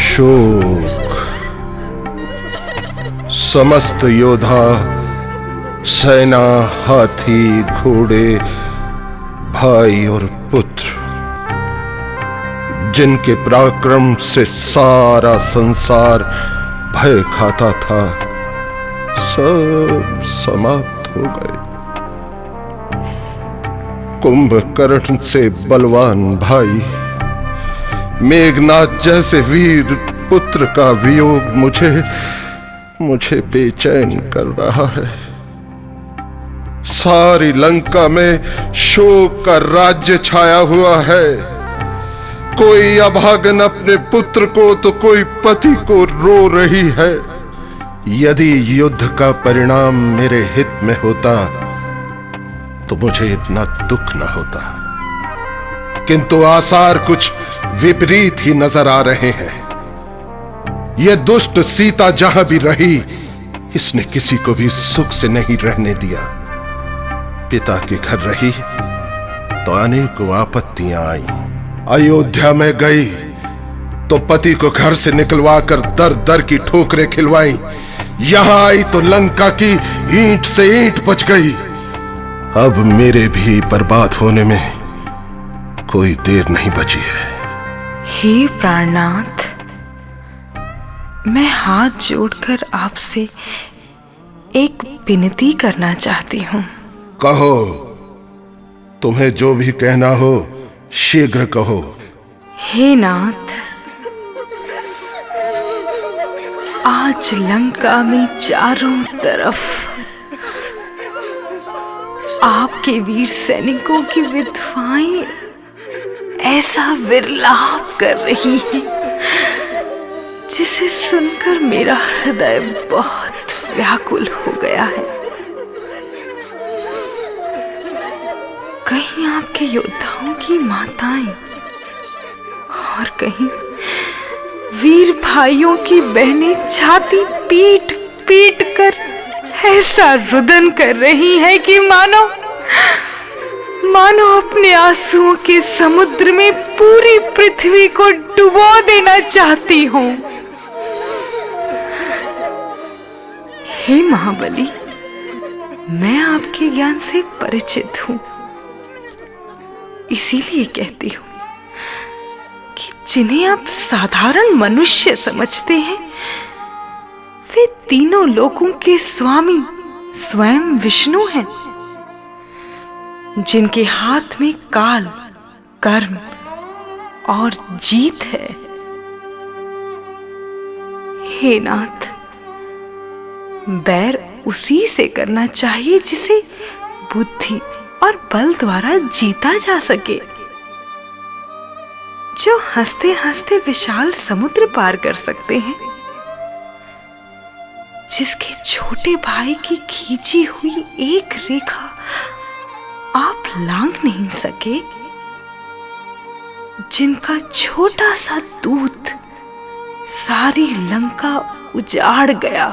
शोक। समस्त योद्धा, सेना, हाथी, घोड़े, भाई और पुत्र, जिनके पराक्रम से सारा संसार भय खाता था, सब समाप्त हो गए। कुंभकर्ण से बलवान भाई, मेघनाद जैसे वीर पुत्र का वियोग मुझे बेचैन कर रहा है। सारी लंका में शोक का राज्य छाया हुआ है। कोई अभागन अपने पुत्र को तो कोई पति को रो रही है। यदि युद्ध का परिणाम मेरे हित में होता तो मुझे इतना दुख न होता, किंतु आसार कुछ विपरीत ही नजर आ रहे हैं। यह दुष्ट सीता जहां भी रही, इसने किसी को भी सुख से नहीं रहने दिया। पिता के घर रही तो अनेकों आपत्तियां आई। अयोध्या में गई तो पति को घर से निकलवा कर दर दर की ठोकरें खिलवाई। यहां आई तो लंका की ईंट से ईंट बच गई। अब मेरे भी बर्बाद होने में कोई देर नहीं बची है। हे प्राणनाथ, मैं हाथ जोड़कर आपसे एक विनती करना चाहती हूँ। कहो, तुम्हें जो भी कहना हो शीघ्र कहो। हे नाथ, आज लंका में चारों तरफ आपके वीर सैनिकों की विधवाएं ऐसा विलाप कर रही हैं, जिसे सुनकर मेरा हृदय बहुत व्याकुल हो गया है। कहीं आपके योद्धाओं की माताएं और कहीं वीर भाइयों की बहनें छाती पीट पीट कर ऐसा रुदन कर रही हैं कि मानो अपने आंसुओं के समुद्र में पूरी पृथ्वी को डुबो देना चाहती हूं। हे महाबली, मैं आपके ज्ञान से परिचित हूं, इसीलिए कहती हूं कि जिन्हें आप साधारण मनुष्य समझते हैं, वे तीनों लोकों के स्वामी स्वयं विष्णु हैं, जिनके हाथ में काल, कर्म और जीत है। हे नाथ, बैर उसी से करना चाहिए जिसे बुद्धि और बल द्वारा जीता जा सके, जो हंसते हंसते विशाल समुद्र पार कर सकते हैं, जिसके छोटे भाई की खींची हुई एक रेखा आप लांघ नहीं सके, जिनका छोटा सा दूत सारी लंका उजाड़ गया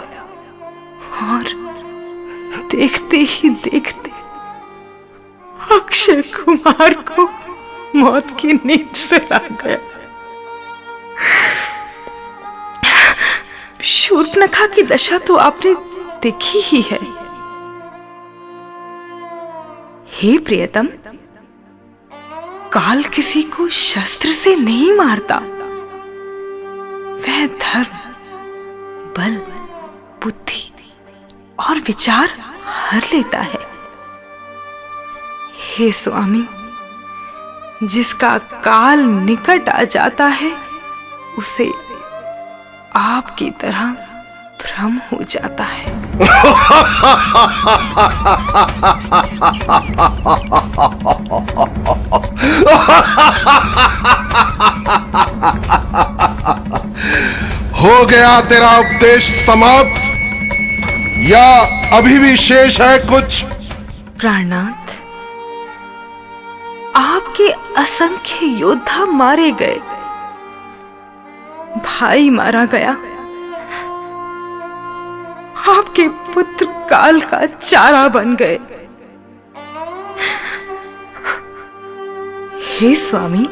और देखते ही देखते अक्षय कुमार को मौत की नींद सुला गया। शूर्पणखा की दशा तो आपने देखी ही है। हे प्रियतम, काल किसी को शस्त्र से नहीं मारता, वह धर्म, बल, बुद्धि और विचार हर लेता है। हे स्वामी, जिसका काल निकट आ जाता है, उसे आपकी तरह भ्रम हो जाता है। हो गया तेरा उपदेश समाप्त या अभी भी शेष है कुछ? प्राणनाथ, आपके असंख्य योद्धा मारे गए, भाई मारा गया, आपके पुत्र काल का चारा बन गए। हे स्वामी,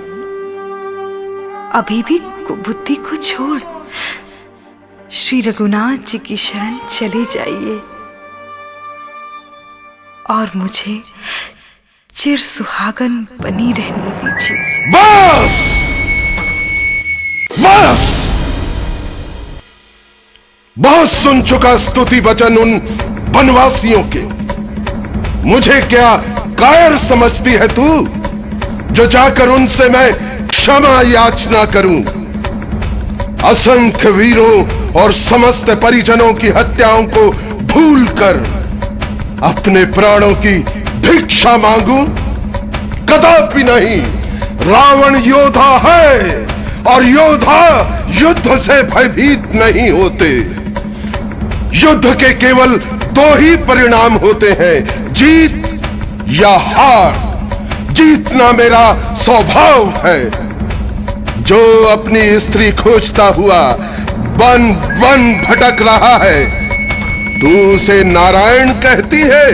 अभी भी कुबुद्धि को छोड़ श्री रघुनाथ जी की शरण चले जाइए और मुझे चिर सुहागन बनी रहने दीजिए। बस बस, बहुत सुन चुका स्तुति वचन उन वनवासियों के। मुझे क्या कायर समझती है तू, जो जाकर उनसे मैं क्षमा याचना करूं? असंख्य वीरों और समस्त परिजनों की हत्याओं को भूलकर अपने प्राणों की भिक्षा मांगूं? कदापि नहीं। रावण योद्धा है और योद्धा युद्ध से भयभीत नहीं होते। युद्ध के केवल दो ही परिणाम होते हैं, जीत या हार। जीतना मेरा स्वभाव है। जो अपनी स्त्री खोजता हुआ वन वन भटक रहा है, तू उसे नारायण कहती है।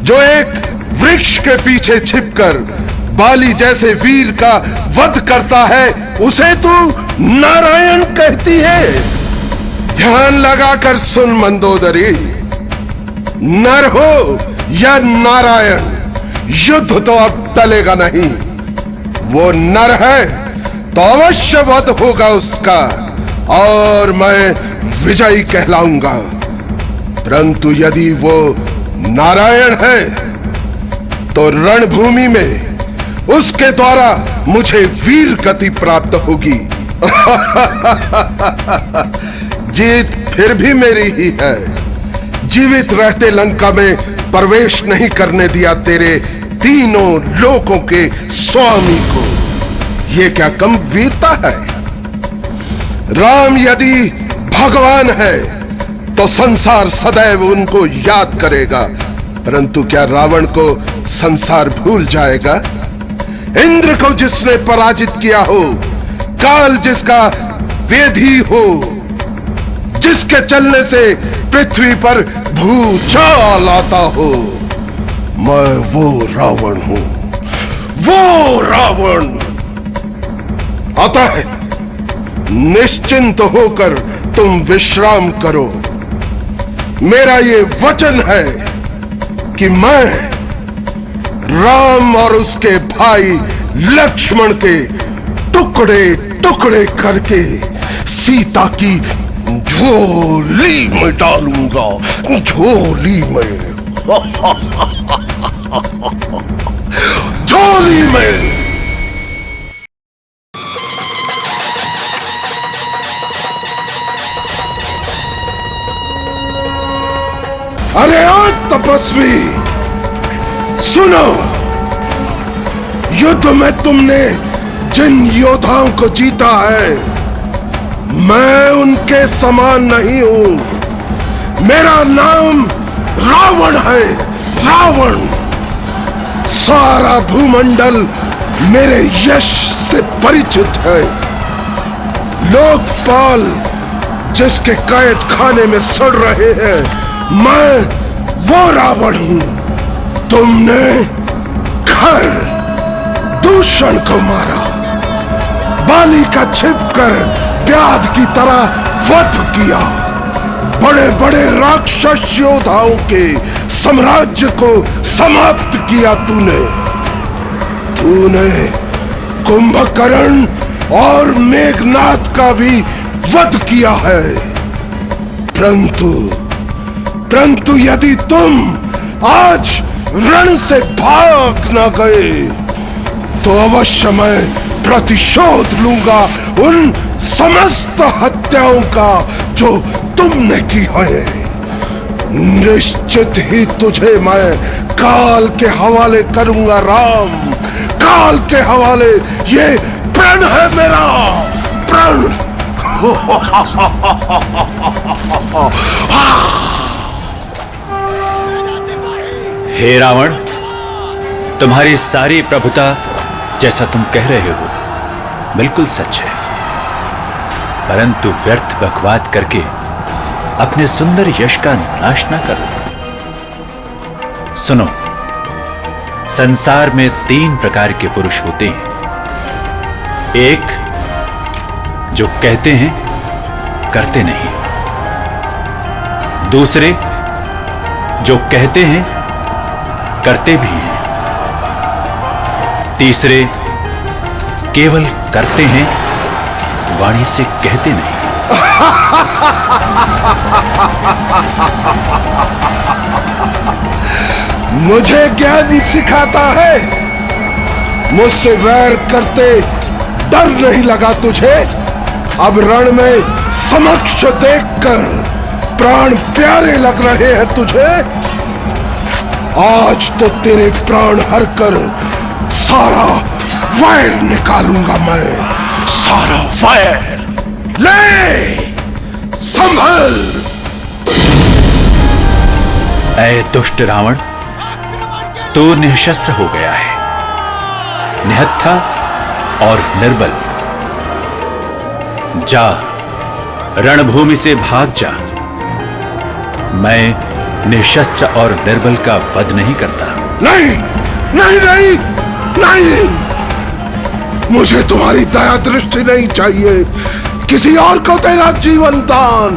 जो एक वृक्ष के पीछे छिपकर बाली जैसे वीर का वध करता है, उसे तू नारायण कहती है। ध्यान लगाकर सुन मंदोदरी, नर हो या नारायण, युद्ध तो अब टलेगा नहीं। वो नर है तो अवश्य वध होगा उसका और मैं विजयी कहलाऊंगा। परंतु यदि वो नारायण है तो रणभूमि में उसके द्वारा मुझे वीर गति प्राप्त होगी। जीत फिर भी मेरी ही है। जीवित रहते लंका में प्रवेश नहीं करने दिया तेरे तीनों लोकों के स्वामी को। ये क्या कम वीरता है? राम यदि भगवान है तो संसार सदैव उनको याद करेगा, परंतु क्या रावण को संसार भूल जाएगा? इंद्र को जिसने पराजित किया हो, काल जिसका वेधी हो, जिसके चलने से पृथ्वी पर भूचाल आता हो, मैं वो रावण हूं, वो रावण। अतः निश्चिंत होकर तुम विश्राम करो। मेरा ये वचन है कि मैं राम और उसके भाई लक्ष्मण के टुकड़े टुकड़े करके सीता की झोली में डालूंगा, झोली में। झोली में। अरे ओ तपस्वी, सुनो। युद्ध में तुमने जिन योद्धाओं को जीता है, मैं उनके समान नहीं हूं। मेरा नाम रावण है, रावण। सारा भूमंडल मेरे यश से परिचित है। लोकपाल जिसके कैद खाने में सड़ रहे हैं, मैं वो रावण हूं। तुमने खर दूषण को मारा, बाली का छिपकर व्याध की तरह वध किया। बड़े बड़े राक्षस योद्धाओं के साम्राज्य को समाप्त किया तूने। तूने कुंभकर्ण और मेघनाद का भी वध किया है। परंतु यदि तुम आज रण से भाग न गए तो अवश्य मैं प्रतिशोध लूंगा उन समस्त हत्याओं का जो तुमने की है। निश्चित ही तुझे मैं काल के हवाले करूंगा राम, काल के हवाले। ये प्रण है मेरा, प्रण। हे रावण, तुम्हारी सारी प्रभुता जैसा तुम कह रहे हो बिल्कुल सच है, परंतु व्यर्थ बकवाद करके अपने सुंदर यश का नाश ना करो। सुनो, संसार में 3 प्रकार के पुरुष होते हैं। एक, जो कहते हैं करते नहीं। दूसरे, जो कहते हैं करते भी हैं। तीसरे, केवल करते हैं, वाणी से कहते नहीं। मुझे ज्ञान सिखाता है। मुझसे वैर करते डर नहीं लगा तुझे। अब रण में समक्ष देखकर प्राण प्यारे लग रहे हैं तुझे। आज तो तेरे प्राण हर कर सारा वैर निकालूंगा मैं, सारा वैर। ले संभल। ऐ दुष्ट रावण, तू निशस्त्र हो गया है, निहत्था और निर्बल। जा, रणभूमि से भाग जा। मैं निशस्त्र और निर्बल का वध नहीं करता। नहीं नहीं नहीं नहीं, मुझे तुम्हारी दया दृष्टि नहीं चाहिए। किसी और को तेरा जीवन दान।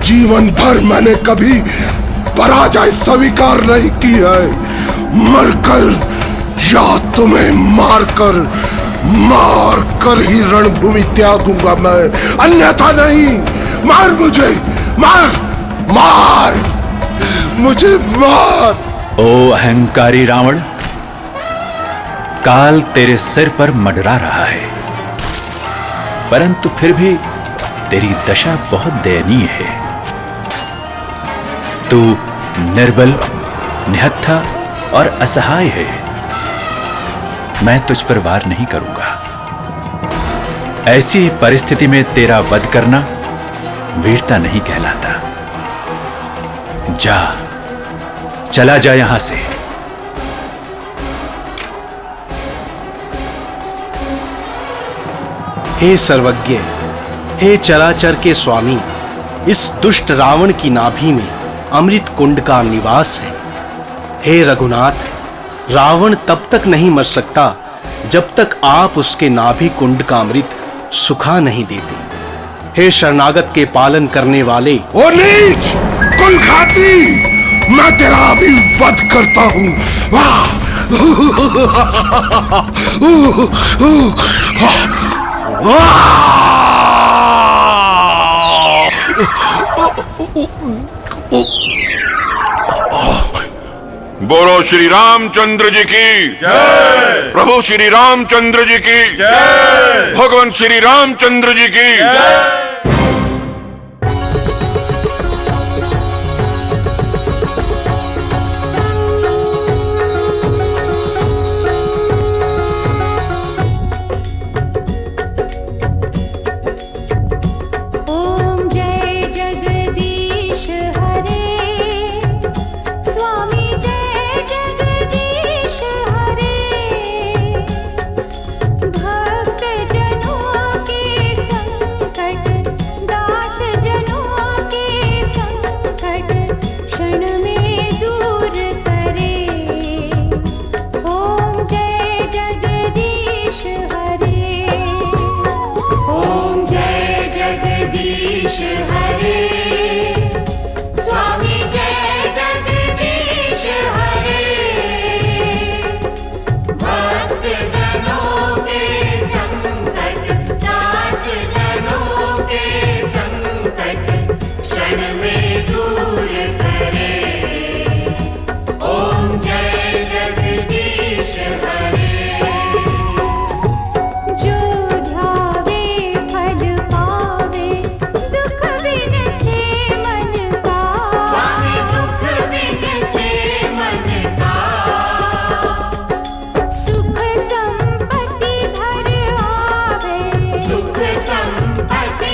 जीवन भर मैंने कभी पराजय स्वीकार नहीं की है। मरकर या तुम्हें मारकर ही रणभूमि त्यागूंगा मैं, अन्यथा नहीं। मार मुझे, मार मार मुझे, मार। ओ अहंकारी रावण, काल तेरे सिर पर मंडरा रहा है, परंतु फिर भी तेरी दशा बहुत दयनीय है। तू निर्बल, निहत्था और असहाय है। मैं तुझ पर वार नहीं करूंगा। ऐसी परिस्थिति में तेरा वध करना वीरता नहीं कहलाता। जा, चला जा यहां से। हे सर्वज्ञ, हे चराचर के स्वामी, इस दुष्ट रावण की नाभि में अमृत कुंड का निवास है। हे रघुनाथ, रावण तब तक नहीं मर सकता जब तक आप उसके नाभि कुंड का अमृत सुखा नहीं देते। हे शरणागत के पालन करने वाले, ओ नीच कुलघाती, मैं तेरा अभी वध करता हूं। बोलो श्री रामचंद्र जी की जय। प्रभु श्री रामचंद्र जी की जय। भगवान श्री रामचंद्र जी की जय। सुख संपत्ति